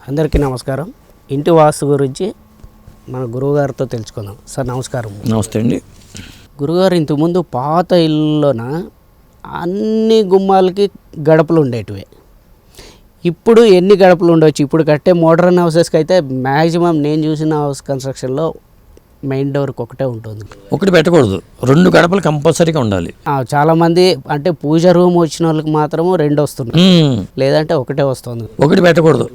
అందరికీ నమస్కారం. ఇంటి వాస్తు గురించి మన గురువుగారితో తెలుసుకుందాం. సార్ నమస్కారం. నమస్తే అండి. గురుగారు, ఇంతకుముందు పాత ఇల్లులోన అన్ని గుమ్మాలకి గడపలు ఉండేటివి. ఇప్పుడు ఎన్ని గడపలు ఉండవచ్చు? ఇప్పుడు కట్టే మోడర్న్ హౌసెస్కి అయితే మ్యాక్సిమం నేను చూసిన హౌస్ కన్స్ట్రక్షన్లో మెయిన్ డోర్కి ఒకటే ఉంటుంది. ఒకటి పెట్టకూడదు, 2 గడపలు కంపల్సరీగా ఉండాలి. చాలామంది అంటే పూజ రూమ్ వచ్చిన వాళ్ళకి మాత్రము 2 వస్తున్నాయి, లేదంటే ఒకటే వస్తుంది. ఒకటి పెట్టకూడదు.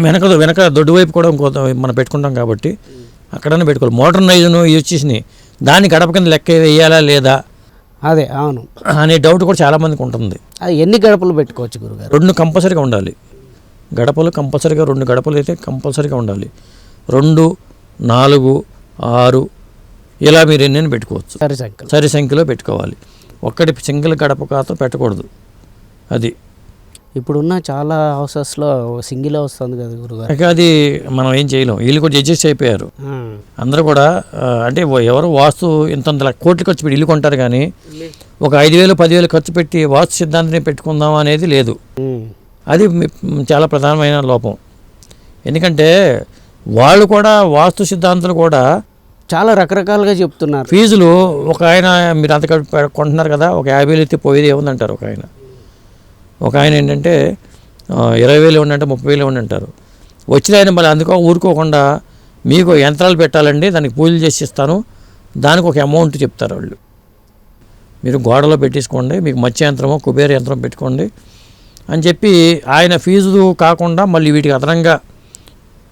వెనక దొడ్డు వైపు కూడా మనం పెట్టుకుంటాం కాబట్టి అక్కడనే పెట్టుకోవాలి. మోడర్నైజ్ను ఇవి వచ్చేసినాయి, దాన్ని గడప కింద లెక్క వేయాలా లేదా అదే అవును అనే డౌట్ కూడా చాలామందికి ఉంటుంది. అది ఎన్ని గడపలు పెట్టుకోవచ్చు గురుగారు? 2 కంపల్సరీగా ఉండాలి. గడపలు కంపల్సరీగా 2 గడపలు అయితే కంపల్సరీగా ఉండాలి. 2, 4, 6 ఇలా మీరు ఎన్నైనా పెట్టుకోవచ్చు. సరి సంఖ్యలో పెట్టుకోవాలి. ఒక్కటి సింగిల్ గడప కాతో పెట్టకూడదు. అది ఇప్పుడున్న చాలా హౌసెస్లో సింగిల్ వస్తుంది కదా గురుగారు. ఇక అది మనం ఏం చేయలేం. వీళ్ళు కూడా అడ్జస్ట్ అయిపోయారు అందరూ కూడా. అంటే ఎవరు వాస్తు ఇంతంత కోట్లు ఖర్చు పెట్టి ఇల్లు కొంటారు, కానీ ఒక 5,000 10,000 ఖర్చు పెట్టి వాస్తు సిద్ధాంతాన్ని పెట్టుకుందాం అనేది లేదు. అది చాలా ప్రధానమైన లోపం. ఎందుకంటే వాళ్ళు కూడా వాస్తు సిద్ధాంతాలు కూడా చాలా రకరకాలుగా చెప్తున్నారు. ఫీజులు ఒక ఆయన మీరు అంత కొంటున్నారు కదా, ఒక 50,000 ఎత్తి పోయేది ఏముందంటారు. ఒక ఆయన ఏంటంటే 20,000 ఉండంటే 30,000 ఉండంటారు. వచ్చిన ఆయన మళ్ళీ అందుకో ఊరుకోకుండా మీకు యంత్రాలు పెట్టాలండి, దానికి పూజలు చేసి ఇస్తాను, దానికి ఒక అమౌంట్ చెప్తారు వాళ్ళు. మీరు గోడలో పెట్టేసుకోండి, మీకు మత్స్య యంత్రమో కుబేర యంత్రం పెట్టుకోండి అని చెప్పి ఆయన ఫీజు కాకుండా మళ్ళీ వీటికి అదనంగా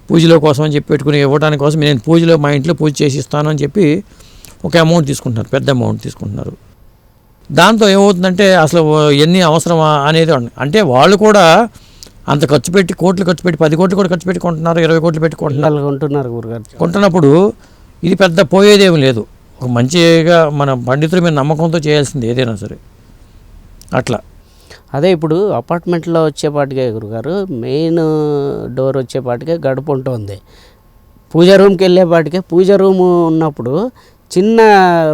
పూజల కోసం అని చెప్పి పెట్టుకుని ఇవ్వడానికి కోసం నేను పూజలో మా ఇంట్లో పూజ చేసి ఇస్తాను అని చెప్పి ఒక అమౌంట్ తీసుకుంటున్నారు, పెద్ద అమౌంట్ తీసుకుంటున్నారు. దాంతో ఏమవుతుందంటే అసలు ఎన్ని అవసరమా అనేది. అంటే వాళ్ళు కూడా అంత ఖర్చు పెట్టి కోట్లు ఖర్చు పెట్టి 10 కోట్లు కూడా ఖర్చు పెట్టి కొంటున్నారు, 20 కోట్లు పెట్టి కొంటున్నారు గురుగారు. కొంటున్నప్పుడు ఇది పెద్ద పోయేదేమి లేదు. ఒక మంచిగా మన పండితుల మీద నమ్మకంతో చేయాల్సింది ఏదైనా సరే. అట్లా అదే ఇప్పుడు అపార్ట్మెంట్లో వచ్చేపాటికే గురుగారు మెయిన్ డోర్ వచ్చేపాటికే గడప ఉంటుంది. పూజ రూమ్కి వెళ్ళేపాటికే పూజ రూమ్ ఉన్నప్పుడు చిన్న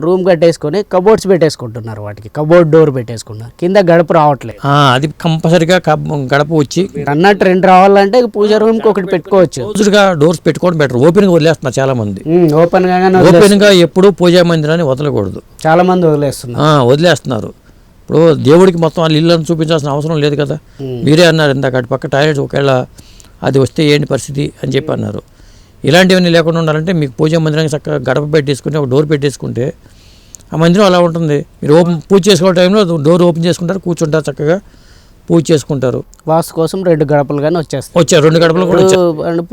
రూమ్ కట్టేసుకొని కబోర్డ్స్ పెట్టేసుకుంటున్నారు, వాటికి కబోర్డ్ డోర్ పెట్టేసుకున్నారు, కింద గడప రావట్లేదు. అది కంపల్సరిగా గడప వచ్చి అన్నట్టు 2 రావాలంటే పూజ రూమ్కి ఒకటి పెట్టుకోవచ్చు. రోజుగా డోర్స్ పెట్టుకోవడం బెటర్. ఓపెన్గా వదిలేస్తున్నారు చాలా మంది. ఓపెన్గా ఎప్పుడు పూజా మందిరాన్ని వదలకూడదు. చాలా మంది వదిలేస్తున్నారు. ఇప్పుడు దేవుడికి మొత్తం వాళ్ళు ఇల్లు చూపించాల్సిన అవసరం లేదు కదా. మీరే అన్నారు ఇందాక అటు పక్క టాయిలెట్స్ ఒకవేళ అది వస్తే ఏంటి పరిస్థితి అని చెప్పి అన్నారు. ఇలాంటివన్నీ లేకుండా ఉండాలంటే మీకు పూజా మందిరానికి చక్కగా గడప పెట్టేసుకుంటే ఒక డోర్ పెట్టేసుకుంటే ఆ మందిరం అలా ఉంటుంది. మీరు పూజ చేసుకునే టైంలో డోర్ ఓపెన్ చేసుకుంటారు, కూర్చుంటారు, చక్కగా పూజ చేసుకుంటారు. వాస్తు కోసం 2 గడపలు కానీ వచ్చారు. 2 గడపలు కూడా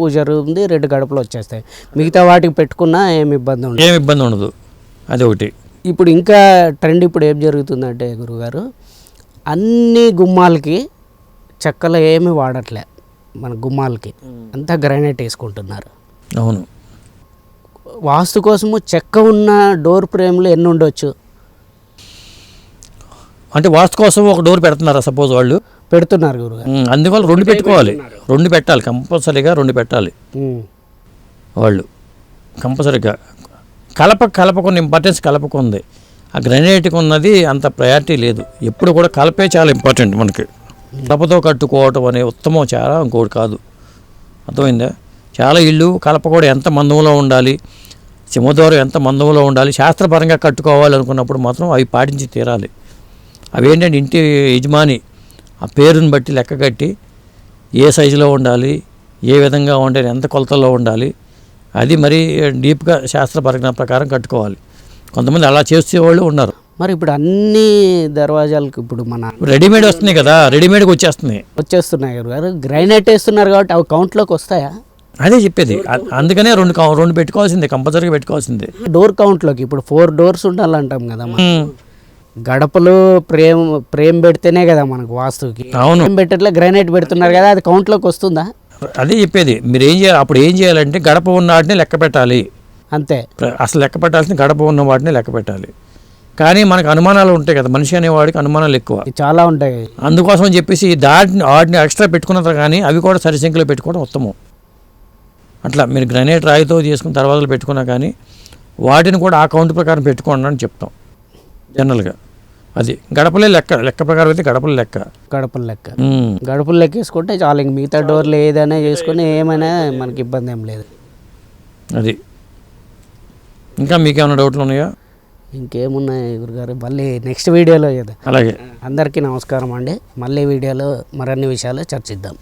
పూజ ఉంది, 2 గడపలు వచ్చేస్తాయి. మిగతా వాటికి పెట్టుకున్నా ఏమి ఇబ్బంది ఉండదు. అది ఒకటి. ఇప్పుడు ఇంకా ట్రెండ్ ఇప్పుడు ఏం జరుగుతుందంటే గురుగారు, అన్ని గుమ్మాలకి చెక్కలు ఏమి వాడట్లే. మన గుమ్మాలకి అంతా గ్రానైట్ వేసుకుంటున్నారు. అవును. వాస్తు కోసము చెక్క ఉన్న డోర్ ఫ్రేమ్లు ఎన్ని ఉండొచ్చు? అంటే వాస్తు కోసం ఒక డోర్ పెడుతున్నారా? సపోజ్ వాళ్ళు పెడుతున్నారు గురుగారు. అందువల్ల 2 పెట్టుకోవాలి. 2 పెట్టాలి, కంపల్సరీగా 2 పెట్టాలి. వాళ్ళు కంపల్సరీగా కలపకున్న ఇంపార్టెన్స్ కలపకుంది. ఆ గ్రానైట్కి ఉన్నది అంత ప్రయారిటీ లేదు. ఎప్పుడు కూడా కలపే చాలా ఇంపార్టెంట్ మనకి. కలపతో కట్టుకోవటం అనే ఉత్తమం చాలా ఇంకోటి కాదు. అర్థమైందా? చాలా ఇళ్ళు కలప కూడా ఎంత మందంలో ఉండాలి, సింహద్వారం ఎంత మందంలో ఉండాలి, శాస్త్రపరంగా కట్టుకోవాలి అనుకున్నప్పుడు మాత్రం అవి పాటించి తీరాలి. అవి ఏంటంటే ఇంటి యజమాని ఆ పేరుని బట్టి లెక్క కట్టి ఏ సైజులో ఉండాలి, ఏ విధంగా ఉండాలి, ఎంత కొలతల్లో ఉండాలి, అది మరీ డీప్గా శాస్త్ర పరిజ్ఞానం ప్రకారం కట్టుకోవాలి. కొంతమంది అలా చేసేవాళ్ళు ఉన్నారు. మరి ఇప్పుడు అన్ని దర్వాజాలకు ఇప్పుడు మన రెడీమేడ్ వస్తున్నాయి కదా, రెడీమేడ్గా వచ్చేస్తున్నాయి గారు. గ్రైనైట్ వేస్తున్నారు కాబట్టి అవి కౌంట్లోకి వస్తాయా? అదే చెప్పేది. అందుకనే 2 పెట్టుకోవాల్సిందే, కంపల్సరీగా పెట్టుకోవాల్సిందే. డోర్ కౌంట్లోకి ఇప్పుడు 4 డోర్స్ ఉండాలంటాం కదా. గడపలు ప్రేమ్ పెడితేనే కదా మనకు వాస్తుకి. అవును, పెట్టట్లే గ్రైనైట్ పెడుతున్నారు కదా, అది కౌంట్లోకి వస్తుందా? అదే చెప్పేది. మీరు ఏం చేయాలి, అప్పుడు ఏం చేయాలంటే గడప ఉన్న వాటిని లెక్క పెట్టాలి. అంతే. అసలు లెక్క పెట్టాల్సిన గడప ఉన్న వాటిని లెక్క పెట్టాలి. కానీ మనకు అనుమానాలు ఉంటాయి కదా, మనిషి అనేవాడికి అనుమానాలు ఎక్కువ చాలా ఉంటాయి. అందుకోసం చెప్పేసి వాటిని ఎక్స్ట్రా పెట్టుకున్న కానీ అవి కూడా సరిసంఖ్యలో పెట్టుకోవడం ఉత్తమం. అట్లా మీరు గ్రానైట్ రాయితో చేసుకున్న తర్వాత పెట్టుకున్నా కానీ వాటిని కూడా ఆ కౌంట్ ప్రకారం పెట్టుకోండి అని చెప్తాం జనరల్గా. అది గడపలే లెక్క ప్రకారం అయితే గడపల లెక్క. గడపల లెక్క, గడపలు లెక్క వేసుకుంటే చాలు, ఇంక మిగతా డోర్లు ఏదైనా చేసుకొని ఏమైనా మనకి ఇబ్బంది ఏం లేదు. అది ఇంకా మీకేమైనా డౌట్లు ఉన్నాయా? ఇంకేమున్నాయి గురుగారు, మళ్ళీ నెక్స్ట్ వీడియోలో చేద్దాం. అలాగే అందరికీ నమస్కారం అండి. మళ్ళీ వీడియోలో మరిన్ని విషయాలు చర్చిద్దాం.